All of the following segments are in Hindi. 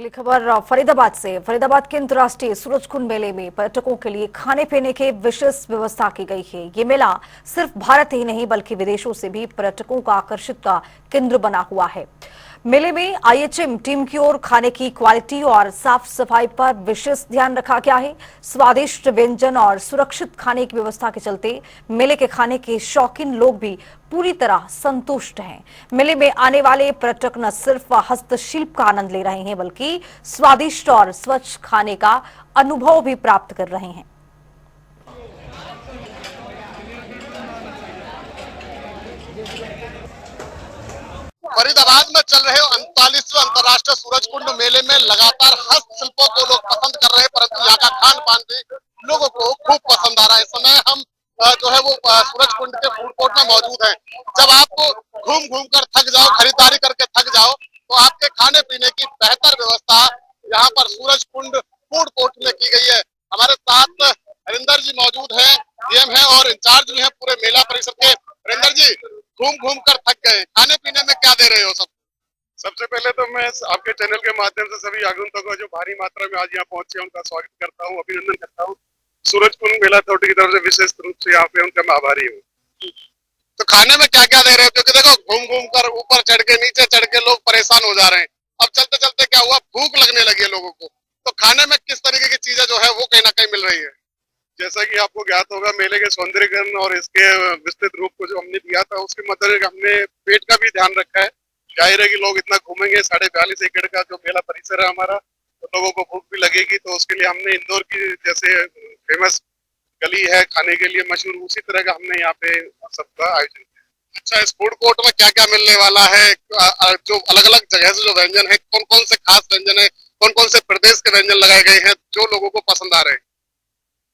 अगली खबर फरीदाबाद से। फरीदाबाद के अंतर्राष्ट्रीय सूरजकुंड मेले में पर्यटकों के लिए खाने पीने की विशेष व्यवस्था की गई है। ये मेला सिर्फ भारत ही नहीं बल्कि विदेशों से भी पर्यटकों का आकर्षित का केंद्र बना हुआ है। मेले में आईएचएम टीम की ओर खाने की क्वालिटी और साफ सफाई पर विशेष ध्यान रखा गया है। स्वादिष्ट व्यंजन और सुरक्षित खाने की व्यवस्था के चलते मेले के खाने के शौकीन लोग भी पूरी तरह संतुष्ट हैं। मेले में आने वाले पर्यटक न सिर्फ हस्तशिल्प का आनंद ले रहे हैं बल्कि स्वादिष्ट और स्वच्छ खाने का अनुभव भी प्राप्त कर रहे हैं। फरीदाबाद में चल रहे 39वें अंतर्राष्ट्रीय सूरजकुंड मेले में लगातार हस्तशिल्पों को लोग पसंद कर रहे हैं, परंतु यहाँ का खान पान भी लोगों को खूब पसंद आ रहा है। इस समय हम जो है वो सूरजकुंड के फूड कोर्ट में मौजूद हैं। जब आप घूम घूम कर थक जाओ, खरीदारी करके थक जाओ, तो आपके खाने पीने की बेहतर व्यवस्था यहाँ पर सूरजकुंड फूड कोर्ट में की गई है। हमारे साथ हरिंदर जी मौजूद है, डीएम है और इंचार्ज भी है पूरे मेला परिसर के। हरिंदर जी, घूम घूम कर थक गए, खाने पीने में क्या दे रहे हो सब? सबसे पहले तो मैं आपके चैनल के माध्यम से सभी आगंतुकों का जो भारी मात्रा में आज यहाँ पहुंचे हैं उनका स्वागत करता हूँ, अभिनंदन करता हूँ। सूरजकुंड मेला अथॉरिटी की तरफ से विशेष रूप से यहाँ पे उनका मैं आभारी हूँ। तो खाने में क्या क्या दे रहे हो? क्योंकि देखो घूम घूम कर ऊपर चढ़ के नीचे चढ़ के लोग परेशान हो जा रहे हैं। अब चलते चलते क्या हुआ, भूख लगने लगी है लोगों को। तो खाने में किस तरीके की चीजें जो है वो कहीं ना कहीं मिल रही है? जैसा कि आपको ज्ञात होगा, मेले के सौंदर्यीकरण और इसके विस्तृत रूप को जो हमने दिया था उसके मतलब हमने पेट का भी ध्यान रखा है। जाहिर है कि लोग इतना घूमेंगे, 42.5 एकड़ का जो मेला परिसर है हमारा, तो लोगों को भूख भी लगेगी। तो उसके लिए हमने इंदौर की जैसे फेमस गली है खाने के लिए मशहूर, उसी तरह का हमने यहाँ पे सबका आयोजन किया। अच्छा, इस फूड कोर्ट में क्या क्या मिलने वाला है? जो अलग अलग जगह से जो व्यंजन है, कौन कौन से खास व्यंजन है, कौन कौन से प्रदेश के व्यंजन लगाए गए हैं जो लोगों को पसंद आ रहे हैं?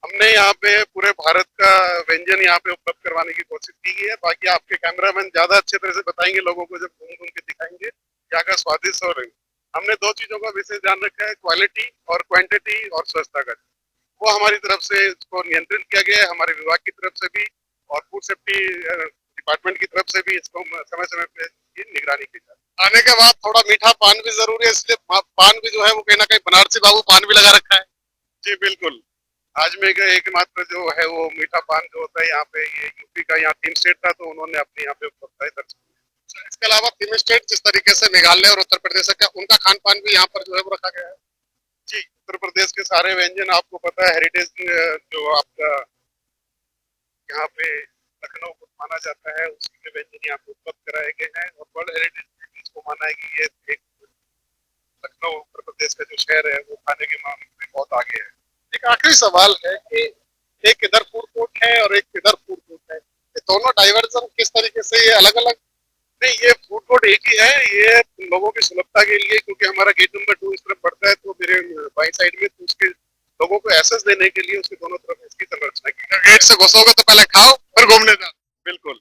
हमने यहाँ पे पूरे भारत का व्यंजन यहाँ पे उपलब्ध करवाने की कोशिश की गई है। बाकी आपके कैमरामैन ज्यादा अच्छे तरह से बताएंगे, लोगों को जब घूम घूम के दिखाएंगे यहाँ का स्वादिष्ट। और हमने दो चीजों का विशेष ध्यान रखा है, क्वालिटी और क्वांटिटी और स्वच्छता का। वो हमारी तरफ से इसको नियंत्रित किया गया है, हमारे विभाग की तरफ से भी और फूड सेफ्टी डिपार्टमेंट की तरफ से भी इसको समय समय पे निगरानी की जाए। आने के बाद थोड़ा मीठा पान भी जरूरी है, इसलिए पान भी जो है वो कहीं ना कहीं बनारसी बाबू पान भी लगा रखा है। जी बिल्कुल, आजमेर का एकमात्र जो है वो मीठा पान जो होता है यहाँ पे, ये यूपी का यहाँ थीम स्टेट था तो उन्होंने अपने यहाँ पे उपलब्धता दर्ज की। इसके अलावा थीम स्टेट जिस तरीके से मेघालय और उत्तर प्रदेश का, उनका खान पान भी यहाँ पर जो है वो रखा गया है। जी, उत्तर प्रदेश के सारे व्यंजन आपको पता है, हेरिटेज जो आपका यहाँ पे लखनऊ को माना जाता है, उसी के व्यंजन यहाँ पे उपलब्ध कराए गए हैं। और वर्ल्ड हेरिटेज इसको माना है कि ये एक लखनऊ उत्तर प्रदेश का जो शहर है वो खाने के मामले में बहुत आगे है। एक आखिरी सवाल है कि एक इधर फूड कोर्ट है और एक इधर फूड कोर्ट है, ये दोनों डाइवर्जन किस तरीके से ये अलग अलग? नहीं, ये फूड कोर्ट एक ही है, ये लोगों की सुलभता के लिए, क्योंकि हमारा गेट नंबर 2 इस तरफ पड़ता है तो मेरे बाई साइड में, तो उसके लोगों को एक्सेस देने के लिए उसके दोनों तरफ इसकी संरचना की। गेट से घुसोगे तो पहले खाओ फिर घूमने जाओ। बिल्कुल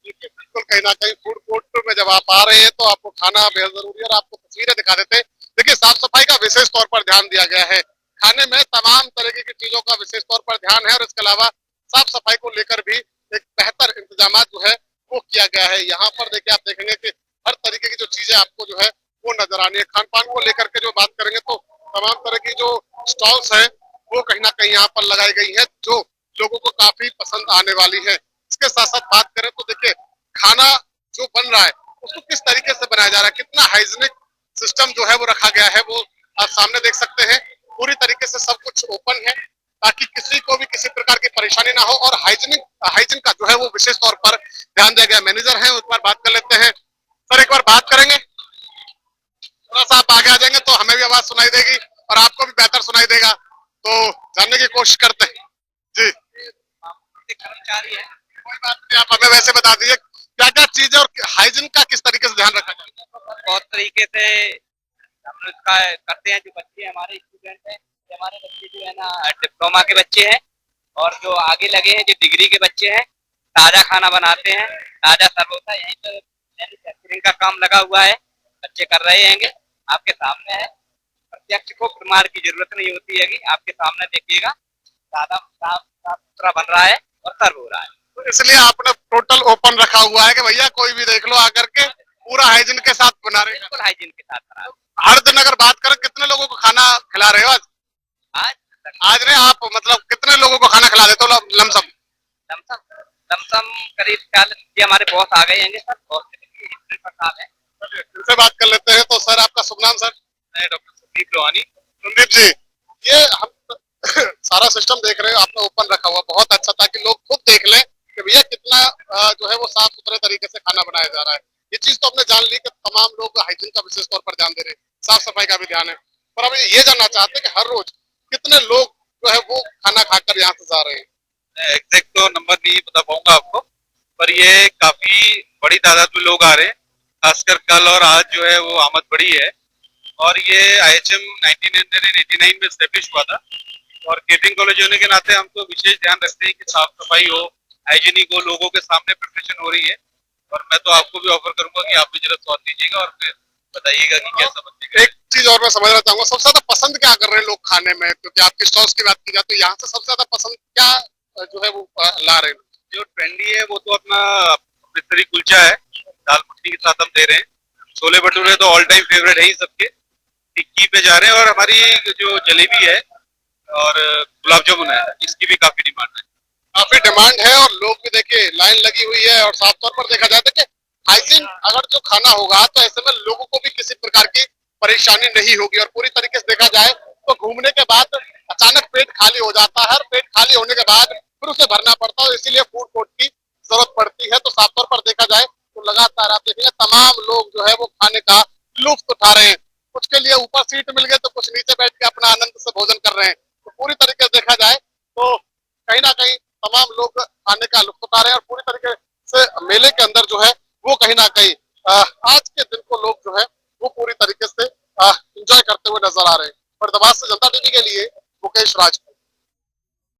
बिल्कुल, कहीं ना कहीं फूड कोर्ट में जब आप आ रहे हैं तो आपको खाना बेहद जरूरी है और आपको तस्वीरें दिखा देते हैं। देखिए, साफ सफाई का विशेष तौर पर ध्यान दिया गया है। खाने में तमाम तरीके की चीजों का विशेष तौर पर ध्यान है और इसके अलावा साफ सफाई को लेकर भी एक बेहतर इंतजाम जो है वो किया गया है। यहाँ पर देखिए, आप देखेंगे कि हर तरीके की जो चीजें आपको जो है वो नजर आनी है। खान पान को लेकर के जो बात करेंगे तो तमाम तरह की जो स्टॉल्स है वो कहीं ना कहीं यहाँ पर लगाई गई है जो लोगों को काफी पसंद आने वाली है। इसके साथ साथ बात करें तो देखिए, खाना जो बन रहा है उसको किस तरीके से बनाया जा रहा है, कितना हाइजीनिक सिस्टम जो है वो रखा गया है, वो आप सामने देख सकते हैं। पूरी तरीके से सब कुछ ओपन है ताकि किसी को भी किसी प्रकार की परेशानी ना हो और हाइजीन का जो है वो विशेष तौर पर ध्यान दिया गया। मैनेजर है, एक बार बात कर लेते हैं। सर, एक बार बात करेंगे, थोड़ा सा आप आगे आ जाएंगे तो हमें भी आवाज सुनाई देगी और आपको भी बेहतर सुनाई देगा, तो जानने की कोशिश करते हैं। जी, कर्मचारी है, कोई बात नहीं, आप हमें वैसे बता दीजिए क्या क्या चीजें और हाइजीन का किस तरीके से ध्यान रखा जाए? बहुत तरीके से हम इसका करते हैं। जो बच्चे हमारे स्टूडेंट हैं, हमारे बच्चे जो है ना डिप्लोमा के बच्चे हैं और जो आगे लगे हैं जो डिग्री के बच्चे हैं, ताजा खाना बनाते हैं, ताजा सर्व होता है। यहीं पर मैन्युफैक्चरिंग का काम लगा हुआ है, बच्चे कर रहे हैं, आपके सामने है। प्रत्यक्ष को प्रमाण की जरूरत नहीं होती है, आपके सामने देखिएगा, सादा साफ साफ सुथरा बन रहा है और सर्व हो रहा है। तो इसलिए आपने टोटल ओपन रखा हुआ है कि भैया कोई भी देख लो आकर के। पूरा हाइजीन के साथ बना रहे हैं। बिल्कुल हाइजीन के साथ बना रहे हर दिन अगर बात करें कितने लोगों को खाना खिला रहे हो आज? हैं। आज ने आप मतलब कितने लोगों को खाना खिला देते हो लमसम? लमसम लमसम करीब 40 ये हमारे बॉस आ गए हैं सर, बॉस के साहब है। इनसे बात कर लेते हैं। तो सर आपका शुभ नाम? सर मैं डॉक्टर संदीप लोहानी। संदीप जी, ये हम सारा सिस्टम देख रहे हो आपने ओपन रखा हुआ, बहुत अच्छा, ताकि लोग खुद देख लें कि भैया कितना जो है वो साफ सुथरे तरीके से खाना बनाया जा रहा है। ये चीज तो हमने जान ली कि तमाम लोग हाइजीन का विशेष तौर पर ध्यान दे रहे हैं, साफ सफाई का भी ध्यान है, पर हम ये जानना चाहते हैं कि हर रोज कितने लोग जो है वो खाना खाकर यहाँ से जा रहे हैं। एग्जैक्ट तो नंबर नहीं बता पाऊंगा आपको, पर ये काफी बड़ी तादाद में लोग आ रहे हैं। खासकर कल और आज जो है वो आमद बढ़ी है, और ये IHM 1989 में स्टेब्लिश हुआ था, और केटरिंग कॉलेज होने के नाते हम तो विशेष ध्यान रखते हैं कि साफ सफाई हो, हाइजीनिक हो, लोगों के सामने प्रिपरेशन हो रही है। और मैं तो आपको भी ऑफर करूंगा कि आप भी जरा स्वाद लीजिएगा और फिर बताइएगा कि कैसा बनेगा। एक चीज और मैं समझना चाहूंगा, सबसे ज्यादा पसंद क्या कर रहे हैं लोग खाने में? क्योंकि आपकी स्टॉल्स की बात की जाए तो यहाँ से सबसे ज्यादा पसंद क्या जो है वो ला रहे हैं? जो ट्रेंडी है वो तो अपना अमृतसरी कुलचा है, दाल मखनी के साथ हम दे रहे हैं। छोले भटूरे तो ऑल टाइम फेवरेट है ही सबके। टिक्की पे जा रहे हैं, और हमारी जो जलेबी है और गुलाब जामुन है, इसकी भी काफी डिमांड है। काफी डिमांड है, और लोग भी देखिए लाइन लगी हुई है। और साफ तौर पर देखा जाए कि हाइजीन अगर जो खाना होगा तो ऐसे में लोगों को भी किसी प्रकार की परेशानी नहीं होगी। और पूरी तरीके से देखा जाए तो घूमने के बाद अचानक पेट खाली हो जाता है, और पेट खाली होने के बाद फिर उसे भरना पड़ता है, इसीलिए फूड कोर्ट की जरूरत पड़ती है। तो साफ तौर पर देखा जाए तो लगातार आप देखेंगे तमाम लोग जो है वो खाने का लुत्फ उठा रहे हैं। कुछ के लिए ऊपर सीट मिल गए तो कुछ नीचे बैठ के अपना आनंद से भोजन कर रहे हैं। तो पूरी तरीके से देखा जाए तो कहीं ना कहीं तमाम लोग खाने का लुत्फ उठा रहे हैं, और पूरी तरीके से मेले के अंदर जो है वो कहीं ना कहीं आज के दिन को लोग जो है वो पूरी तरीके से एंजॉय करते हुए नजर आ रहे हैं। फरीदाबाद से जनता टीवी के लिए मुकेश राज।